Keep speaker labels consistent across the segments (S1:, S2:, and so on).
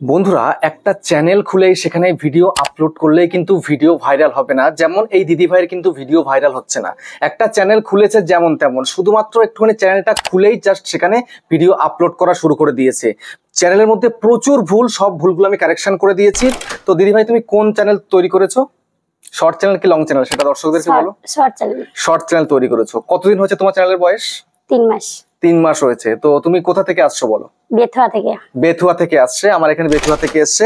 S1: বন্ধুরা একটা চ্যানেল খুলেই সেখানে ভিডিও আপলোড করলেই কিন্তু ভিডিও ভাইরাল হবে না। যেমন এই দিদি ভাইয়ের কিন্তু ভিডিও ভাইরাল হচ্ছে না। একটা চ্যানেল খুলেছে যেমন তেমন, শুধুমাত্র একটুখানি চ্যানেলটা খুলেই জাস্ট সেখানে ভিডিও আপলোড করা শুরু করে দিয়েছে। চ্যানেলের মধ্যে প্রচুর ভুল, সব ভুলগুলো আমি কারেকশন করে দিয়েছি। তো দিদি ভাই তুমি কোন চ্যানেল তৈরি করেছো? শর্ট চ্যানেল কি লং চ্যানেল সেটা দর্শকদেরকে বলো। শর্ট চ্যানেল তৈরি করেছো। কতদিন হয়েছে তোমার চ্যানেলের বয়স?
S2: 3 মাস।
S1: 3 মাস হয়েছে। তো তুমি কোথা থেকে আসছো বলো?
S2: বেথুয়া থেকে।
S1: বেথুয়া থেকে আসছে, আমার এখানে বেথুয়া থেকে এসছে।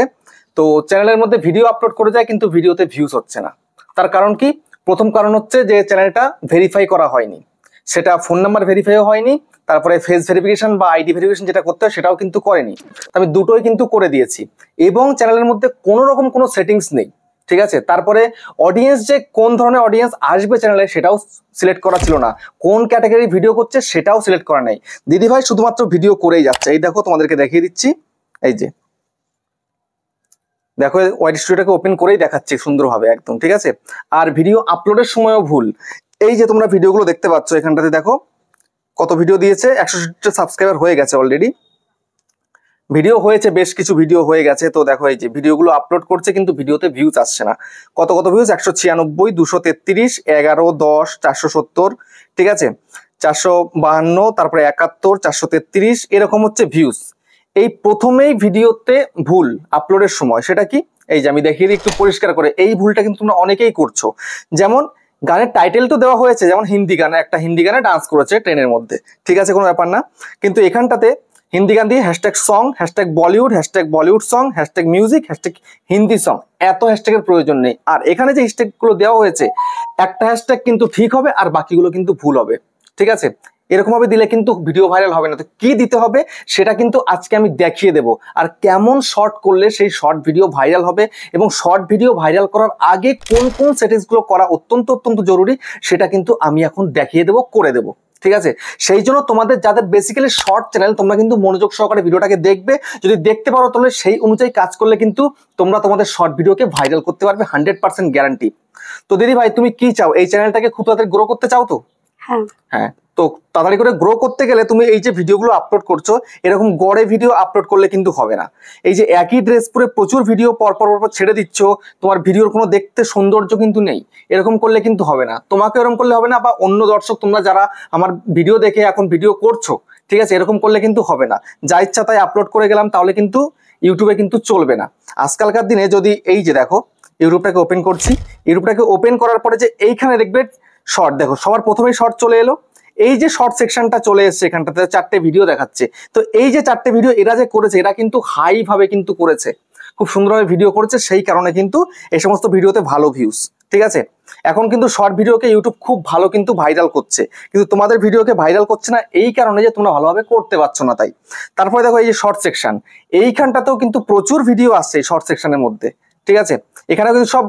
S1: তো চ্যানেলের মধ্যে ভিডিও আপলোড করে যায় কিন্তু ভিডিওতে ভিউজ হচ্ছে না। তার কারণ কি? প্রথম কারণ হচ্ছে যে চ্যানেলটা ভেরিফাই করা হয়নি, সেটা ফোন নাম্বার ভেরিফাইও হয়নি, তারপরে ফেস ভেরিফিকেশন বা আইডি ভেরিফিকেশন যেটা করতে হয় সেটাও কিন্তু করেনি। আমি দুটোই কিন্তু করে দিয়েছি এবং চ্যানেলের মধ্যে কোনো রকম কোনো সেটিংস নেই, ঠিক আছে। তারপরে অডিয়েন্স, যে কোন ধরনের অডিয়েন্স আসবে চ্যানেলে সেটাও সিলেক্ট করা ছিল না, কোন ক্যাটাগরি ভিডিও করছে সেটাও সিলেক্ট করা নাই। দিদি ভাই শুধুমাত্র ভিডিও করেই যাচ্ছে। এই দেখো তোমাদেরকে দেখিয়ে দিচ্ছি, এই যে দেখো ওয়াইড স্টুডিওটাকে ওপেন করেই দেখাচ্ছি সুন্দরভাবে একদম, ঠিক আছে। আর ভিডিও আপলোডের সময়ও ভুল। এই যে তোমরা ভিডিওগুলো দেখতে পাচ্ছ এখানটাতে দেখো কত ভিডিও দিয়েছে, 160 সাবস্ক্রাইবার হয়ে গেছে অলরেডি। ভিডিও হয়েছে, বেশ কিছু ভিডিও হয়ে গেছে। তো দেখো এই যে ভিডিওগুলো আপলোড করছে কিন্তু ভিডিওতে ভিউজ আসছে না। কত কত ভিউজ? 196, 233, 11, 10, 470, ঠিক আছে, 452, তারপরে 71, 433, এরকম হচ্ছে ভিউজ। এই প্রথমেই ভিডিওতে ভুল আপলোডের সময়, সেটা কি? এই যে আমি দেখিয়ে দিই একটু পরিষ্কার করে। এই ভুলটা কিন্তু তোমরা অনেকেই করছো। যেমন গানের টাইটেল তো দেওয়া হয়েছে, যেমন হিন্দি গানে, একটা হিন্দি গানে ডান্স করেছে ট্রেনের মধ্যে, ঠিক আছে, কোনো ব্যাপার না। কিন্তু এখানটাতে হিন্দি গান দিয়ে hashtag song, hashtag Bollywood song, hashtag music, hashtag Hindi song, এত হ্যাশট্যাগের প্রয়োজন নেই। আর এখানে যে হ্যাশট্যাগুলো দেওয়া হয়েছে, একটা হ্যাশট্যাগ কিন্তু ঠিক হবে আর বাকিগুলো কিন্তু ভুল হবে, ঠিক আছে। এরকম ভাবে দিলে কিন্তু ভিডিও ভাইরাল হবে না। তো কি দিতে হবে সেটা কিন্তু আজকে আমি দেখিয়ে দেবো। আর কেমন শর্ট করলে সেই শর্ট ভিডিও ভাইরাল হবে এবং শর্ট ভিডিও ভাইরাল করার আগে কোন কোন সেটিংসগুলো করা অত্যন্ত জরুরি সেটা কিন্তু আমি এখন দেখিয়ে দেবো, করে দেবো, ঠিক আছে। সেই জন্য তোমাদের যাদের বেসিক্যালি শর্ট চ্যানেল, তোমরা কিন্তু মনোযোগ সহকারে ভিডিওটাকে দেখবে। যদি দেখতে পারো তাহলে সেই অনুযায়ী কাজ করলে কিন্তু তোমরা তোমাদের শর্ট ভিডিওকে ভাইরাল করতে পারবে, 100% গ্যারান্টি। তো দিদি ভাই তুমি কি চাও? এই চ্যানেলটাকে খুব তাড়াতাড়ি গ্রো করতে চাও তো? হ্যাঁ। তো তাড়াতাড়ি করে গ্রো করতে গেলে তুমি এই যে ভিডিওগুলো আপলোড করছো, এরকম গড়ে ভিডিও আপলোড করলে কিন্তু হবে না। এই যে একই ড্রেস পরে প্রচুর ভিডিও পরপর ছেড়ে দিচ্ছ, তোমার ভিডিওর কোনো দেখতে সৌন্দর্য কিন্তু নেই, এরকম করলে কিন্তু হবে না। তোমাকে এরকম করলে হবে না, বা অন্য দর্শক তোমরা যারা আমার ভিডিও দেখে এখন ভিডিও করছো, ঠিক আছে, এরকম করলে কিন্তু হবে না। যা ইচ্ছা তাই আপলোড করে গেলাম তাহলে কিন্তু ইউটিউবে কিন্তু চলবে না। আজকালকার দিনে যদি এই যে দেখো ইউটিউবটাকে ওপেন করছি, ইউটিউবটাকে ওপেন করার পরে যে এইখানে দেখবে শর্ট, দেখো সবার প্রথমেই শর্ট চলে এলো। এই যে শর্ট সেকশনটা চলে এসছে, এখানটাতে 4টে ভিডিও দেখাচ্ছে। তো এই যে 4টে ভিডিও এরা যে করেছে, এরা কিন্তু হাই ভাবে কিন্তু করেছে, খুব সুন্দরভাবে ভিডিও করেছে, সেই কারণে কিন্তু এই সমস্ত ভিডিওতে ভালো ভিউজ, ঠিক আছে। এখন কিন্তু শর্ট ভিডিওকে ইউটিউব খুব ভালো কিন্তু ভাইরাল করছে, কিন্তু তোমাদের ভিডিওকে ভাইরাল করছে না এই কারণে যে তোমরা ভালোভাবে করতে পারছো না, তাই। তারপরে দেখো এই যে শর্ট সেকশন, এইখানটাতেও কিন্তু প্রচুর ভিডিও আসছে এই শর্ট সেকশনের মধ্যে, ঠিক আছে। এখানে কিন্তু সব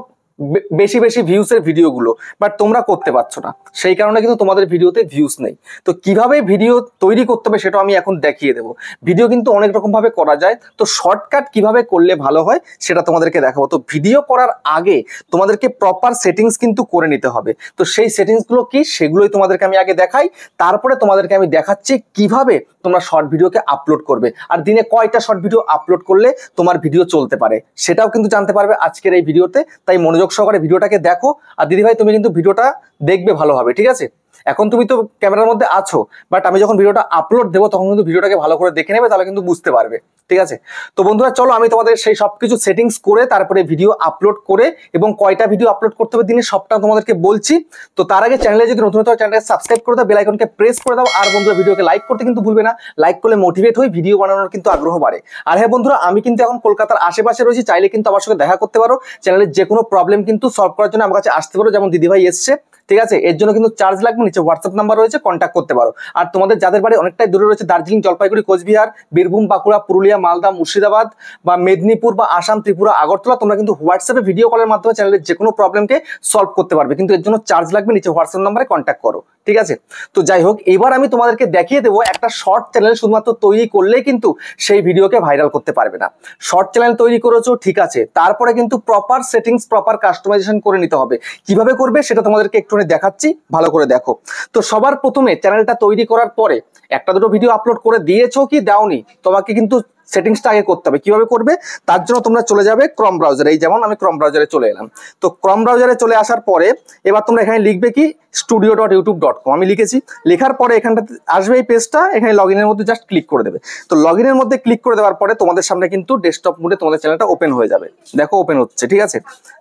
S1: বেশি ভিউসের ভিডিওগুলো, বাট তোমরা করতে পারছো না, সেই কারণে কিন্তু তোমাদের ভিডিওতে ভিউস নেই। তো কিভাবে ভিডিও তৈরি করতে হবে সেটা আমি এখন দেখিয়ে দেবো। ভিডিও কিন্তু অনেক রকম ভাবে করা যায়, তো শর্টকাট কিভাবে করলে ভালো হয় সেটা তোমাদেরকে দেখাবো। তো ভিডিও করার আগে তোমাদেরকে প্রপার সেটিংস কিন্তু করে নিতে হবে। তো সেই সেটিংসগুলো কি সেগুলোই তোমাদেরকে আমি আগে দেখাই, তারপরে তোমাদেরকে আমি দেখাচ্ছি কিভাবে তোমরা শর্ট ভিডিওকে আপলোড করবে, আর দিনে কয়টা শর্ট ভিডিও আপলোড করলে তোমার ভিডিও চলতে পারে সেটাও কিন্তু জানতে পারবে আজকের এই ভিডিওতে। তাই মনোযোগ সহকারে ভিডিওটাকে দেখো। আর দিদি ভাই তুমি কিন্তু ভিডিওটা দেখবে ভালোভাবে, ঠিক আছে। এখন তুমি তো ক্যামেরার মধ্যে আছো, বাট আমি যখন ভিডিওটা আপলোড দেবো তখন কিন্তু ভিডিওটাকে ভালো করে দেখে নেবে, তাহলে কিন্তু বুঝতে পারবে, ঠিক আছে। তো বন্ধুরা চলো আমি তোমাদের সেই সবকিছু সেটিংস করে তারপরে ভিডিও আপলোড করে এবং কয়টা ভিডিও আপলোড করতে হবে দিনে সবটা তোমাদেরকে বলছি। তো তার আগে চ্যানেলে যদি নতুন হতো চ্যানেলটাকে সাবস্ক্রাইব করে দাও, বেল আইকনকে প্রেস করে দাও। আর বন্ধুরা ভিডিওকে লাইক করতে কিন্তু ভুলবে না, লাইক করলে মোটিভেট হই, ভিডিও বানানোর কিন্তু আগ্রহ বাড়ে। আর হ্যাঁ বন্ধুরা, আমি কিন্তু এখন কলকাতার আশেপাশে রয়েছি, চাইলে কিন্তু আমার সঙ্গে দেখা করতে পারো। চ্যানেলের যে কোনো প্রবলেম কিন্তু সলভ করার জন্য আমার কাছে আসতে পারো, যেমন দিদি ভাই এসছে, ঠিক আছে। এর জন্য কিন্তু চার্জ লাগবে, নিচে হোয়াটসঅ্যাপ নাম্বার রয়েছে, কন্ট্যাক্ট করতে পারো। আর তোমাদের যাদের বাড়ি অনেকটাই দূরে রয়েছে, দার্জিলিং, জলপাইগুড়ি, কোচবিহার, বীরভূম, বাঁকুড়া, পুরুলিয়া, মালদা, মুর্শিদাবাদ বা মেদিনীপুর বা আসাম, ত্রিপুরা, আগরতলা, তোমরা কিন্তু হোয়াটসঅ্যাপে ভিডিও কলের মাধ্যমে চ্যানেলের যে কোনো প্রবলেমকে সলভ করতে পারবে। কিন্তু এর জন্য চার্জ লাগবে, নিচে হোয়াটসঅ্যাপ নাম্বারে কন্ট্যাক্ট করো। ঠিক আছে। তো যাই হোক, এবার আমি তোমাদেরকে দেখিয়ে দেবো একটা শর্ট চ্যানেল শুধুমাত্র তৈরি করলেই কিন্তু সেই ভিডিওকে ভাইরাল করতে পারবে না। শর্ট চ্যানেল তৈরি করেছো ঠিক আছে, তারপরে কিন্তু প্রপার সেটিংস প্রপার কাস্টমাইজেশন করে নিতে হবে। কিভাবে করবে সেটা তোমাদেরকে একটুখানি দেখাচ্ছি, ভালো করে দেখো। তো সবার প্রথমে চ্যানেলটা তৈরি করার পরে একটা দুটো ভিডিও আপলোড করে দিয়েছো কি দাওনি, তোমাকে কিন্তু সেটিংসটা আগে করতে হবে। কিভাবে করবে তার জন্য তোমরা চলে যাবে ক্রোম ব্রাউজারে। এই যেমন আমি ক্রোম ব্রাউজারে চলে এলাম। তো ক্রোম ব্রাউজারে চলে আসার পরে এবার তোমরা এখানে লিখবে কি studio.youtube.com, আমি লিখেছি। লেখার পরে এখানটাতে আসবে এই পেজটা, এখানে লগ ইনের মধ্যে জাস্ট ক্লিক করে দেবে। তো লগ ইনের মধ্যে ক্লিক করে দেওয়ার পরে তোমাদের সামনে কিন্তু ডেস্কটপ মোডে তোমাদের চ্যানেলটা ওপেন হয়ে যাবে। দেখো ওপেন হচ্ছে, ঠিক আছে।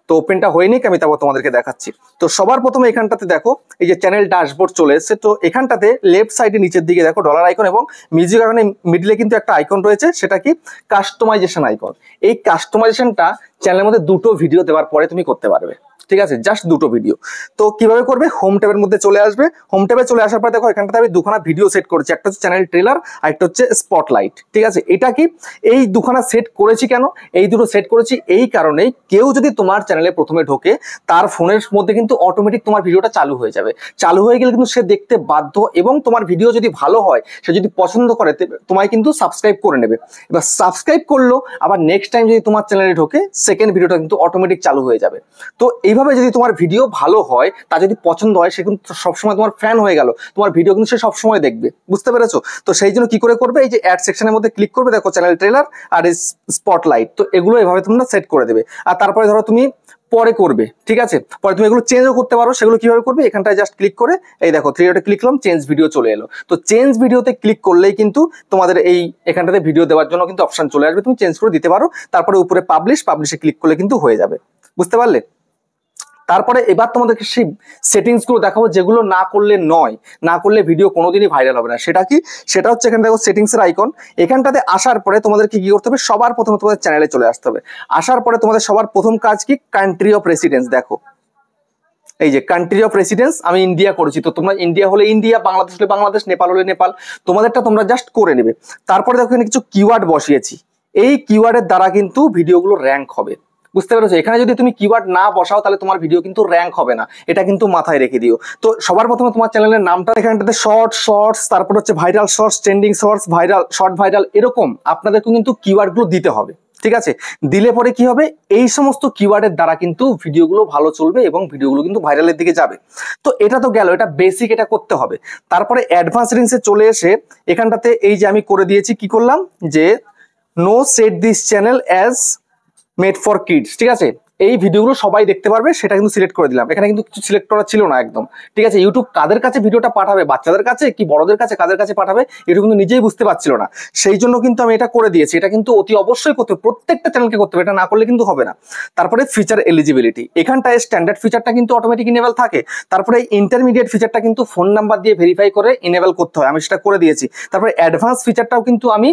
S1: তো ওপেনটা হয়নি, আমি তারপর তোমাদেরকে দেখাচ্ছি। তো সবার প্রথমে এখানটাতে দেখো এই যে চ্যানেল ড্যাশবোর্ড চলে এসেছে। তো এখানটাতে লেফট সাইডে নিচের দিকে দেখো ডলার আইকন এবং মিউজিক আইকনের মিডলে কিন্তু একটা আইকন রয়েছে, সেটা কি কাস্টমাইজেশন আইকন। এই কাস্টমাইজেশনটা চ্যানেলের মধ্যে দুটো ভিডিও দেওয়ার পরে তুমি করতে পারবে, ঠিক আছে, জাস্ট দুটো ভিডিও। তো কিভাবে করবে, হোম ট্যাবের মধ্যে চলে আসবে। হোম ট্যাবে চলে আসার পর দেখো এখানটাতে আমি দুখানা ভিডিও সেট করেছি, একটা হচ্ছে চ্যানেল ট্রেলার আর একটা হচ্ছে স্পটলাইট, ঠিক আছে। এটা কি এই দুখানা সেট করেছি কেন, এই দুটো সেট করেছি এই কারণেই কেউ যদি তোমার চ্যানেলে প্রথমে ঢোকে তার ফোনের মধ্যে কিন্তু অটোমেটিক তোমার ভিডিওটা চালু হয়ে যাবে। চালু হয়ে গেলে কিন্তু সে দেখতে বাধ্য, এবং তোমার ভিডিও যদি ভালো হয়, সে যদি পছন্দ করে তোমায় কিন্তু সাবস্ক্রাইব করে নেবে। এবার সাবস্ক্রাইব করলো, আবার নেক্সট টাইম যদি তোমার চ্যানেলে ঢোকে সেকেন্ড ভিডিওটা কিন্তু অটোমেটিক চালু হয়ে যাবে। তো এইভাবে যদি তোমার ভিডিও ভালো হয়, তার যদি পছন্দ হয়, সে কিন্তু সবসময় তোমার ফ্যান হয়ে গেল, তোমার ভিডিও কিন্তু সে সবসময় দেখবে, বুঝতে পেরেছো? তো সেই জন্য কি করে করবে, এই যে অ্যাড সেকশনের মধ্যে ক্লিক করবে, দেখো চ্যানেল ট্রেলার আর স্পটলাইট, তো এগুলো এভাবে তোমরা সেট করে দেবে। আর তারপরে ধরো তুমি পরে করবে, ঠিক আছে, পরে তুমি এগুলো চেঞ্জও করতে পারো। সেগুলো কিভাবে করবে, এখানটায় জাস্ট ক্লিক করে এই দেখো থ্রি ডটে ক্লিক করলাম, চেঞ্জ ভিডিও চলে এলো। তো চেঞ্জ ভিডিওতে ক্লিক করলেই কিন্তু তোমাদের এই এখানটাতে ভিডিও দেওয়ার জন্য কিন্তু অপশন চলে আসবে, তুমি চেঞ্জ করে দিতে পারো। তারপরে উপরে পাবলিশে ক্লিক করলে কিন্তু হয়ে যাবে, বুঝতে পারলে? তারপরে এবার তোমাদেরকে সেই সেটিংস গুলো দেখাবো যেগুলো না করলে নয়, না করলে ভিডিও কোনোদিনই ভাইরাল হবে না। সেটা কি, সেটা হচ্ছে এখানে দেখো সেটিংস এর আইকন। এখানটাতে আসার পরে তোমাদেরকে কি করতে হবে, সবার প্রথমে তোমাদের চ্যানেলে চলে আসতে হবে। আসার পরে তোমাদের সবার প্রথম কাজ কি, কান্ট্রি অফ রেসিডেন্স। দেখো এই যে কান্ট্রি অফ রেসিডেন্স, আমি ইন্ডিয়া করেছি, তো তোমরা ইন্ডিয়া হলে ইন্ডিয়া, বাংলাদেশ হলে বাংলাদেশ, নেপাল হলে নেপাল, তোমাদেরটা তোমরা জাস্ট করে নেবে। তারপরে দেখো এখানে কিছু কিওয়ার্ড বসিয়েছি, এই কিওয়ার্ডের দ্বারা কিন্তু ভিডিওগুলো র্যাঙ্ক হবে, বুঝতে পেরেছো? এখানে যদি তুমি কিওয়ার্ড না বসাও তাহলে তোমার ভিডিও কিন্তু র্যাঙ্ক হবে না, এটা কিন্তু মাথায় রেখে দিও। তো সবার প্রথমে তোমার চ্যানেলের নামটা এখানটাতে শর্টস, তারপর হচ্ছে viral shorts, trending shorts, viral short viral, এরকম আপনাদেরকে কিন্তু কিওয়ার্ড গুলো দিতে হবে, ঠিক আছে। দিলে পরে কি হবে, এই সমস্ত কিওয়ার্ডের দ্বারা কিন্তু ভিডিওগুলো ভালো চলবে এবং ভিডিওগুলো কিন্তু ভাইরালের দিকে যাবে। তো এটা তো গেল, এটা বেসিক, এটা করতে হবে। তারপরে অ্যাডভান্স সেটিংসে চলে এসে এখানটাতে এই যে আমি করে দিয়েছি, কি করলাম, যে no set this channel as made for kids, ঠিক আছে, এই ভিডিওগুলো সবাই দেখতে পারবে, সেটা কিন্তু সিলেক্ট করে দিলাম। এখানে কিন্তু কিছু সিলেক্ট করা ছিল না একদম, ঠিক আছে। ইউটিউব কাদের কাছে ভিডিওটা পাঠাবে, বাচ্চাদের কাছে কি বড়দের কাছে, কাদের কাছে পাঠাবে, এটা কিন্তু নিজেই বুঝতে পারছিল না। সেই জন্য কিন্তু আমি এটা করে দিয়েছি। এটা কিন্তু অতি অবশ্যই করতে হবে, প্রত্যেকটা চ্যানেলকে করতে হবে, এটা না করলে কিন্তু হবে না। তারপরে ফিচার এলিজিবিলিটি, এখানটায় স্ট্যান্ডার্ড ফিচারটা কিন্তু অটোমেটিক ইনেবল থাকে। তারপরে ইন্টারমিডিয়েট ফিচারটা কিন্তু ফোন নাম্বার দিয়ে ভেরিফাই করে ইনেবল করতে হয়, আমি সেটা করে দিয়েছি। তারপরে অ্যাডভান্স ফিচারটাও কিন্তু আমি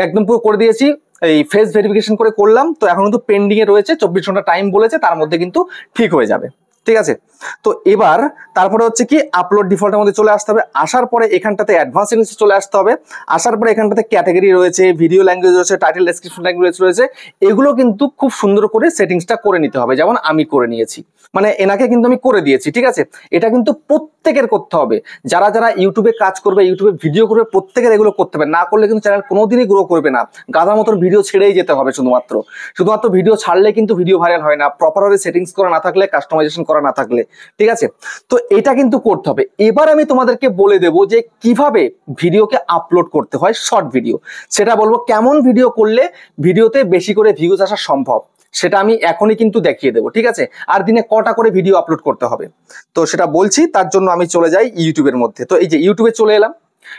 S1: একদম পুরো করে দিয়েছি, এই ফেস ভেরিফিকেশন করে করলাম। তো এখন কিন্তু পেন্ডিং এ রয়েছে, 24 ঘন্টা টাইম বলেছে, তার মধ্যে কিন্তু ঠিক হয়ে যাবে, ঠিক আছে। তো এবার তারপরে হচ্ছে কি, আপলোড ডিফল্টের মধ্যে চলে আসতে হবে। আসার পরে এখানটাতে অ্যাডভান্স সেটিংসে চলে আসতে হবে। আসার পরে এখানটাতে ক্যাটাগরি রয়েছে, ভিডিও ল্যাঙ্গুয়েজ রয়েছে, টাইটেল ডেসক্রিপশন ল্যাঙ্গুয়েজ রয়েছে, এগুলো কিন্তু খুব সুন্দর করে সেটিংসটা করে নিতে হবে, যেমন আমি করে নিয়েছি, মানে এনাকে কিন্তু আমি করে দিয়েছি, ঠিক আছে। এটা কিন্তু প্রত্যেকের করতে হবে, যারা যারা ইউটিউবে কাজ করবে, ইউটিউবে ভিডিও করবে, প্রত্যেকের এগুলো করতে হবে। না করলে কিন্তু চ্যানেল কোনোদিনই গ্রো করবে না, গাধার মতন ভিডিও ছেড়েই যেতে হবে। শুধুমাত্র ভিডিও ছাড়লে কিন্তু ভিডিও ভাইরাল হয় না, প্রপারভাবে সেটিংস করা না থাকলে, কাস্টমাইজেশন করা না থাকলে, ঠিক আছে। তো এটা কিন্তু করতে হবে। এবার আমি তোমাদেরকে বলে দেবো যে কিভাবে ভিডিওকে আপলোড করতে হয়, শর্ট ভিডিও, সেটা বলবো। কেমন ভিডিও করলে ভিডিওতে বেশি করে ভিউজ আসা সম্ভব, সেটা আমি এখনই কিন্তু দেখিয়ে দেবো, ঠিক আছে। আর দিনে কটা করে ভিডিও আপলোড করতে হবে, তো সেটা বলছি। তার জন্য আমি চলে যাই ইউটিউবের মধ্যে। তো এই যে ইউটিউবে চলে এলাম,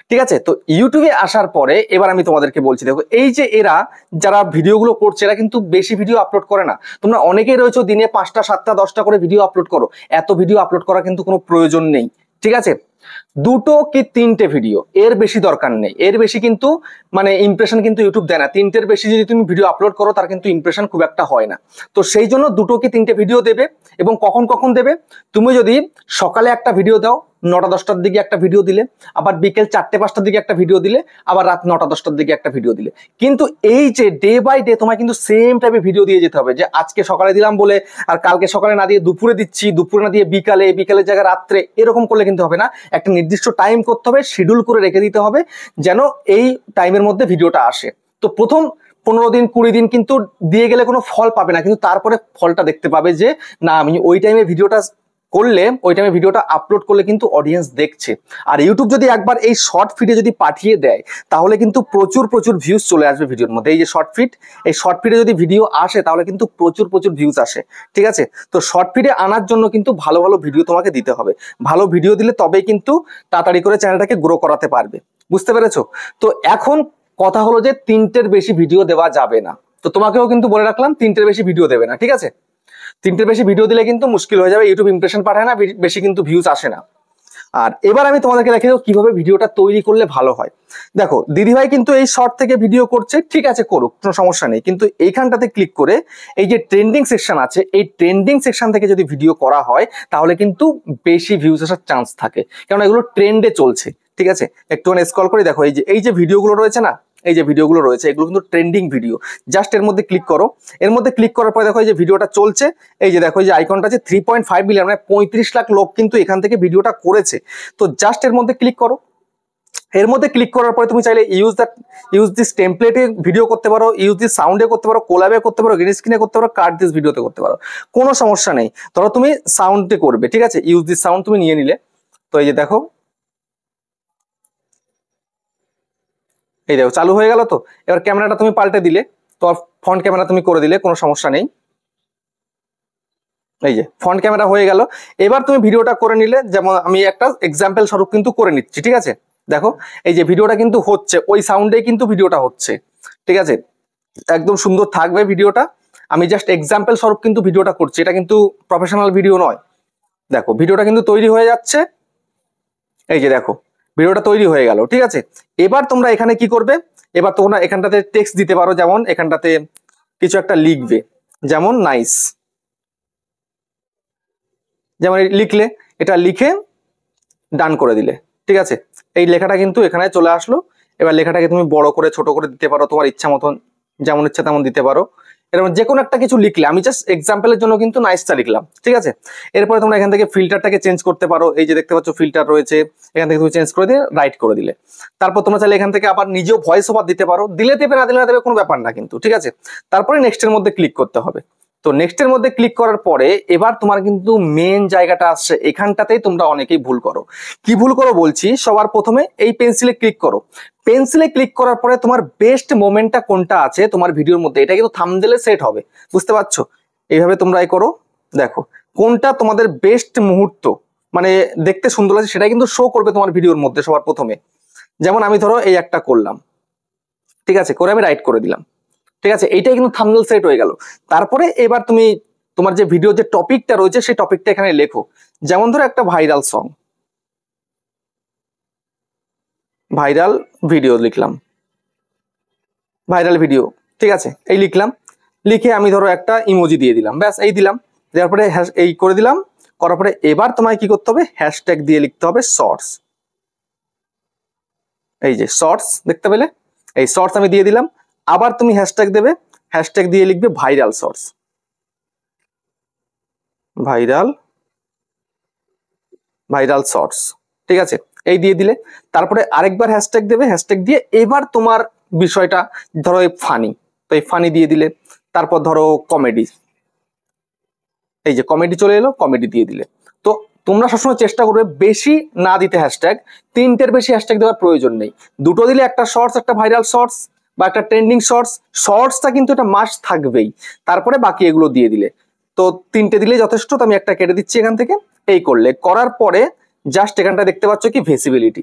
S1: ঠিক আছে। তো ইউটিউবে আসার পরে এবার আমি তোমাদেরকে বলছি, দেখো এই যে এরা যারা ভিডিওগুলো করছে, এরা কিন্তু বেশি ভিডিও আপলোড করে না। তোমরা অনেকেই রয়েছে দিনে 5টা 7টা 10টা করে ভিডিও আপলোড করো, এত ভিডিও আপলোড করা কিন্তু কোনো প্রয়োজন নেই, ঠিক আছে। 2টো কি 3টে ভিডিও, এর বেশি দরকার নেই। এর বেশি কিন্তু মানে ইমপ্রেশন কিন্তু ইউটিউব দেয় না। 3টের বেশি যদি তুমি ভিডিও আপলোড করো, তার কিন্তু ইমপ্রেশন খুব একটা হয় না। তো সেই জন্য 2টো কি 3টে ভিডিও দেবে। এবং কখন কখন দেবে, তুমি যদি সকালে একটা ভিডিও দাও, 9টা 10টার দিকে একটা ভিডিও দিলে, আবার বিকেল 4টে 5টার দিকে একটা ভিডিও দিলে, আবার রাত 9টা 10টার দিকে একটা ভিডিও দিলে। কিন্তু এই যে ডে বাই ডে তোমায় কিন্তু সেম টাইপের ভিডিও দিয়ে যেতে হবে, যে আজকে সকালে দিলাম বলে আর কালকে সকালে না দিয়ে দুপুরে দিচ্ছি, দুপুরে না দিয়ে বিকালে, বিকালের জায়গায় রাত্রে, এরকম করলে কিন্তু হবে না। একটা নির্দিষ্ট টাইম করতে হবে, শিডিউল করে রেখে দিতে হবে যেন এই টাইমের মধ্যে ভিডিওটা আসে। তো প্রথম 15 দিন 20 দিন কিন্তু দিয়ে গেলে কোনো ফল পাবে না, কিন্তু তারপরে ফলটা দেখতে পাবে যে না, আমি ওই টাইমে ভিডিওটা করলে, ওই টাইমে ভিডিওটা আপলোড করলে কিন্তু অডিয়েন্স দেখছে। আর ইউটিউব যদি একবার এই শর্ট ফিডে যদি পাঠিয়ে দেয় তাহলে কিন্তু প্রচুর প্রচুর ভিউজ চলে আসবে ভিডিওর মধ্যে। এই যে শর্ট ফিড, এই শর্ট ফিডে যদি ভিডিও আসে তাহলে কিন্তু প্রচুর প্রচুর ভিউজ আসে, ঠিক আছে। তো শর্ট ফিডে আনার জন্য কিন্তু ভালো ভালো ভিডিও তোমাকে দিতে হবে। ভালো ভিডিও দিলে তবেই কিন্তু তাড়াতাড়ি করে চ্যানেলটাকে গ্রো করাতে পারবে, বুঝতে পেরেছো? তো এখন কথা হলো যে 3টের বেশি ভিডিও দেওয়া যাবে না। তো তোমাকেও কিন্তু বলে রাখলাম 3টের বেশি ভিডিও দেবে না, ঠিক আছে। 3টের বেশি ভিডিও দিলে কিন্তু মুশকিল হয়ে যাবে, ইউটিউব ইমপ্রেশন পাঠায় না, বেশি কিন্তু ভিউজ আসে না। আর এবার আমি তোমাদেরকে দেখিয়ে দেবো কিভাবে ভিডিওটা তৈরি করলে ভালো হয়। দেখো দিদিভাই কিন্তু এই শর্ট থেকে ভিডিও করছে, ঠিক আছে, করুক, কোনো সমস্যা নেই। কিন্তু এইখানটাতে ক্লিক করে এই যে ট্রেন্ডিং সেকশন আছে, এই ট্রেন্ডিং সেকশন থেকে যদি ভিডিও করা হয় তাহলে কিন্তু বেশি ভিউজ আসার চান্স থাকে, কারণ এগুলো ট্রেন্ডে চলছে, ঠিক আছে। একটু স্ক্রল করে দেখো, এই যে ভিডিওগুলো রয়েছে না, এই যে ভিডিওগুলো রয়েছে এগুলো কিন্তু ট্রেন্ডিং ভিডিও। জাস্ট এর মধ্যে ক্লিক করো, এর মধ্যে ক্লিক করার পরে দেখো এই যে ভিডিওটা চলছে, এই যে দেখো এই যে আইকনটা আছে 3.5 মিলিয়ন, মানে 35 লাখ লোক কিন্তু এখান থেকে ভিডিওটা করেছে। তো জাস্ট এর মধ্যে ক্লিক করো, এর মধ্যে ক্লিক করার পরে তুমি চাইলে ইউজ দিস টেমপ্লেটে ভিডিও করতে পারো, ইউজ দিস সাউন্ডে করতে পারো, কোলাবে করতে পারো, গ্রিন স্ক্রিনে করতে পারো, কাট দিস ভিডিওতে করতে পারো, কোনো সমস্যা নেই। ধরো তুমি সাউন্ডে করবে, ঠিক আছে, ইউজ দিস সাউন্ড তুমি নিয়ে নিলে। তো এই যে দেখো, এই দেখো চালু হয়ে গেল। তো এবার ক্যামেরাটা তুমি পাল্টে দিলে, তো ফ্রন্ট ক্যামেরা তুমি করে দিলে, কোনো সমস্যা নেই। এই যে ফ্রন্ট ক্যামেরা হয়ে গেল। এবার তুমি ভিডিওটা করে নিলে, যেমন আমি একটা এক্সাম্পল স্বরূপ কিন্তু করে নিচ্ছি, ঠিক আছে। দেখো এই যে ভিডিওটা কিন্তু হচ্ছে, ওই সাউন্ডে কিন্তু ভিডিওটা হচ্ছে, ঠিক আছে, একদম সুন্দর থাকবে ভিডিওটা। আমি জাস্ট এক্সাম্পল স্বরূপ কিন্তু ভিডিওটা করছি, এটা কিন্তু প্রফেশনাল ভিডিও নয়। দেখো ভিডিওটা কিন্তু তৈরি হয়ে যাচ্ছে, এই যে দেখো ভিডিওটা তৈরি হয়ে গেল, ঠিক আছে। এবার তোমরা এখানে কি করবে, এবার তোমরা এখানটাতে টেক্সট দিতে পারো, যেমন এখানটাতে কিছু একটা লিখবে, যেমন নাইস, যেমন লিখলে, এটা লিখে ডান করে দিলে, ঠিক আছে। এই লেখাটা কিন্তু এখানে চলে আসলো। এবার লেখাটাকে তুমি বড় করে ছোট করে দিতে পারো, তোমার ইচ্ছা মতন, যেমন ইচ্ছা তেমন দিতে পারো। এরকম যে কোনো একটা কিছু লিখলে, আমি জাস্ট এক্সাম্পলের জন্য কিন্তু নাইসটা লিখলাম, ঠিক আছে। এরপরে তোমরা এখান থেকে ফিল্টারটাকে চেঞ্জ করতে পারো, এই যে দেখতে পাচ্ছ ফিল্টার রয়েছে, এখান থেকে তুমি চেঞ্জ করে দিয়ে রাইট করে দিলে। তারপর তোমরা চাইলে এখান থেকে আবার নিজেও ভয়েস ওভার দিতে পারো, দিলে দেবে, না দিলে না দেবে, কোনো ব্যাপার না কিন্তু, ঠিক আছে। তারপরে নেক্সটের মধ্যে ক্লিক করতে হবে। তো নেক্সটের মধ্যে ক্লিক করার পরে এবার তোমার কিন্তু মেন জায়গাটা আসছে, এখানটাতেই তোমরা অনেকেই ভুল করো। কি ভুল করো বলছি, সবার প্রথমে এই পেন্সিলে ক্লিক করো। পেন্সিলে ক্লিক করার পরে তোমার বেস্ট মোমেন্টটা কোনটা আছে তোমার ভিডিওর মধ্যে, এটা কিন্তু থাম্বনেলে সেট হবে, বুঝতে পারছো। এইভাবে তোমরা করো, দেখো কোনটা তোমাদের বেস্ট মুহূর্ত, মানে দেখতে সুন্দর লাগছে, সেটা কিন্তু শো করবে তোমার ভিডিওর মধ্যে সবার প্রথমে। যেমন আমি ধরো এই একটা করলাম, ঠিক আছে, করে আমি রাইট করে দিলাম, ঠিক আছে, এইটাই কিন্তু থাম্বনেল সেট হয়ে গেল। তারপরে এবার তুমি তোমার যে ভিডিও যে টপিকটা রয়েছে সেই টপিকটা এখানে লেখো, যেমন ধরো একটা ভাইরাল সং, ভাইরাল ভিডিও লিখলাম, ভাইরাল ভিডিও, ঠিক আছে, এই লিখলাম, লিখে আমি ধরো একটা ইমোজি দিয়ে দিলাম, ব্যাস এই দিলাম, দেওয়ার পরে এই করে দিলাম। করার পরে এবার তোমায় কি করতে হবে, হ্যাশট্যাগ দিয়ে লিখতে হবে শর্টস, এই যে শর্টস দেখতে পেলে, এই শর্টস আমি দিয়ে দিলাম। আবার তুমি হ্যাশট্যাগ দেবে, হ্যাশট্যাগ দিয়ে লিখবে viral shorts, viral viral shorts, ঠিক আছে, এই দিয়ে দিলে। তারপরে আরেকবার হ্যাশট্যাগ দেবে, হ্যাশট্যাগ দিয়ে এবার তোমার বিষয়টা ধরো এই ফানি, তো এই ফানি দিয়ে দিলে। তারপর ধরো কমেডি, এই যে কমেডি চলে এলো, কমেডি দিয়ে দিলে। তো তোমরা সবসময় চেষ্টা করবে বেশি না দিতে হ্যাশট্যাগ, 3টের বেশি হ্যাশট্যাগ দেওয়ার প্রয়োজন নেই। দুটো দিলে, একটা শর্টস, একটা ভাইরাল শর্টস বা একটা ট্রেন্ডিং শর্টস, শর্টসটা কিন্তু এটা মাস্ট থাকবেই, তারপরে বাকি এগুলো দিয়ে দিলে। তো 3টে দিলে যথেষ্ট। তো আমি একটা কেটে দিচ্ছি এখান থেকে। এই করলে, করার পরে জাস্ট এখানটা দেখতে পাচ্ছ কি ভিজিবিলিটি,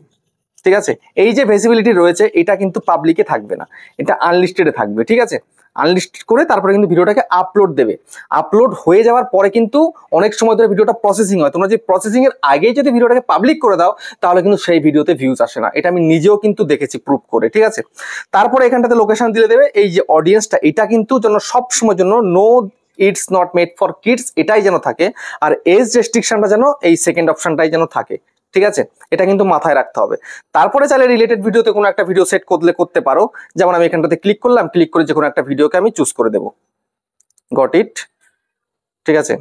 S1: ঠিক আছে, এই যে ভিজিবিলিটি রয়েছে এটা কিন্তু পাবলিকে থাকবে না, এটা আনলিস্টেডে থাকবে, ঠিক আছে। আনলিস্টেড করে তারপরে কিন্তু ভিডিওটাকে আপলোড দেবে। আপলোড হয়ে যাওয়ার পরে কিন্তু অনেক সময় ধরে ভিডিওটা প্রসেসিং হয়, তোমরা যে প্রসেসিং এর আগেই যদি ভিডিওটাকে পাবলিক করে দাও তাহলে কিন্তু সেই ভিডিওতে ভিউজ আসে না, এটা আমি নিজেও কিন্তু দেখেছি প্রুভ করে, ঠিক আছে। তারপরে এখানটাতে লোকেশন দিয়ে দেবে, এই যে অডিয়েন্সটা এটা কিন্তু যেন সব সময়ের জন্য no it's not made for kids এটাই যেন থাকে, আর এজ রেস্ট্রিকশনটা যেন এই সেকেন্ড অপশনটাই যেন থাকে, ঠিক আছে, এটা কিন্তু মাথায় রাখতে হবে। তারপরে চাইলে রিলেটেড ভিডিওতে কোনো একটা ভিডিও সেট করতে পারো। যেমন আমি এখানটাতে ক্লিক করলাম, ক্লিক করে যে কোনো একটা ভিডিওকে আমি চুজ করে দেবো। গট ইট, ঠিক আছে।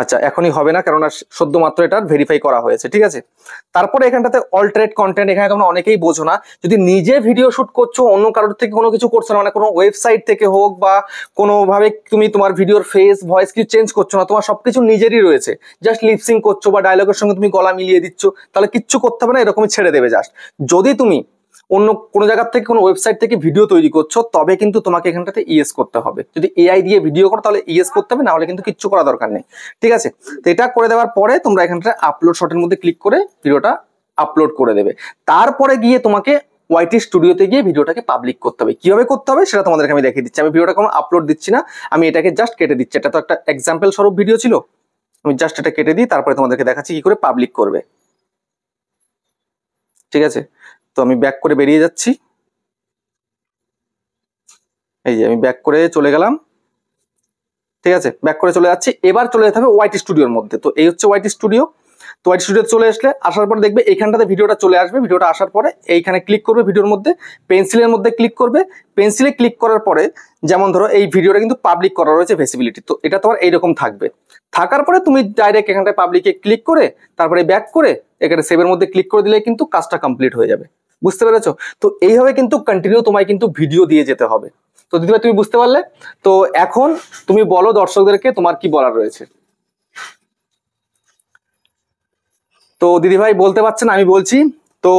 S1: আচ্ছা, এখনই হবে না, কারণ সদ্য মাত্র এটা ভেরিফাই করা হয়েছে, ঠিক আছে। তারপরে এখানটাতে অল্টারেট কন্টেন্ট, এখানে তোমরা অনেকেই বোঝো না, যদি নিজে ভিডিও শুট করছো, অন্য কারোর থেকে কোনো কিছু করছো না, মানে কোনো ওয়েবসাইট থেকে হোক বা কোনোভাবে তুমি তোমার ভিডিওর ফেস ভয়েস কিছু চেঞ্জ করছো না, তোমার সবকিছু নিজেরই রয়েছে, জাস্ট লিপসিং করছো বা ডায়লগের সঙ্গে তুমি গলা মিলিয়ে দিচ্ছ, তাহলে কিচ্ছু করতে হবে না, এরকমই ছেড়ে দেবে জাস্ট। যদি তুমি অন্য কোনো জায়গা থেকে কোনো ওয়েবসাইট থেকে ভিডিও তৈরি করছো, তবে কিন্তু তোমাকে এখানটাতে ইএস করতে হবে। যদি এআই দিয়ে ভিডিও করো তাহলে ইএস করতে হবে, না হলে কিন্তু কিচ্ছু করা দরকার নেই, ঠিক আছে। তো এটা করে দেওয়ার পরে তোমরা এখানটাতে আপলোড শটের মধ্যে ক্লিক করে ভিডিওটা আপলোড করে দেবে। তারপরে গিয়ে তোমাকে ওয়াইটি স্টুডিওতে গিয়ে ভিডিওটাকে পাবলিক করতে হবে। কিভাবে করতে হবে সেটা তোমাদেরকে আমি দেখিয়ে দিচ্ছি। আমি ভিডিওটা কোনো আপলোড দিচ্ছি না, আমি এটাকে জাস্ট কেটে দিচ্ছি। এটা তো একটা এক্সাম্পল স্বরূপ ভিডিও ছিল, আমি জাস্ট এটা কেটে দিই, তারপরে তোমাদেরকে দেখাচ্ছি কি করে পাবলিক করবে, ঠিক আছে। তো আমি ব্যাক করে বেরিয়ে যাচ্ছি, এই যে আমি ব্যাক করে চলে গেলাম, ঠিক আছে, ব্যাক করে চলে যাচ্ছি। এবার চলে যেতে হবে ওয়াইটি স্টুডিওর মধ্যে। তো এই হচ্ছে ওয়াইটি স্টুডিও। তো ওয়াইটি স্টুডিও চলে আসলে, আসার পর দেখবে এইখানটাতে ভিডিওটা চলে আসবে। ভিডিওটা আসার পরে এইখানে ক্লিক করবে, ভিডিওর মধ্যে পেন্সিলের মধ্যে ক্লিক করবে। পেন্সিলে ক্লিক করার পরে যেমন ধরো এই ভিডিওটা কিন্তু পাবলিক করা রয়েছে ভিজিবিলিটি, তো এটা তোমার এইরকম থাকবে। থাকার পরে তুমি ডাইরেক্ট এখানটায় পাবলিকে ক্লিক করে তারপরে ব্যাক করে এখানে সেভের মধ্যে ক্লিক করে দিলে কিন্তু কাজটা কমপ্লিট হয়ে যাবে। বুঝতে পেরেছো? তো এইভাবে কিন্তু কন্টিনিউ তোমায় কিন্তু ভিডিও দিয়ে যেতে হবে। তো দিদিভাই তুমি বুঝতে পারলে? তো এখন তুমি বলো দর্শকদেরকে তোমার কি বলার রয়েছে। তো দিদিভাই বলতে পারছেন, আমি বলছি। তো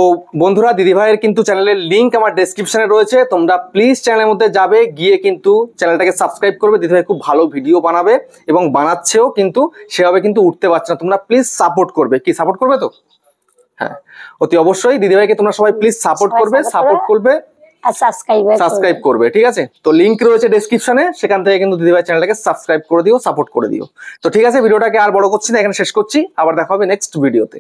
S1: বন্ধুরা, দিদিভাইয়ের কিন্তু চ্যানেলের লিংক আমার ডেসক্রিপশনে রয়েছে, তোমরা প্লিজ চ্যানেলের মধ্যে যাবে, গিয়ে কিন্তু চ্যানেলটাকে সাবস্ক্রাইব করবে। দিদিভাই খুব ভালো ভিডিও বানাবে এবং বানাচ্ছেও, কিন্তু সেভাবে কিন্তু উঠতে পারছে না। তোমরা প্লিজ সাপোর্ট করবে, কি সাপোর্ট করবে তো? হ্যাঁ, অতি অবশ্যই দিদিভাইকে তোমরা সবাই প্লিজ সাপোর্ট করবে
S2: আর
S1: সাবস্ক্রাইব করবে, ঠিক আছে। তো লিংক রয়েছে ডেসক্রিপশনে, সেখান থেকে কিন্তু দিদিভাই চ্যানেলটাকে সাবস্ক্রাইব করে দিও, সাপোর্ট করে দিও। তো ঠিক আছে, ভিডিওটাকে আর বড় করছি না, এখানে শেষ করছি। আবার দেখা হবে নেক্সট ভিডিওতে।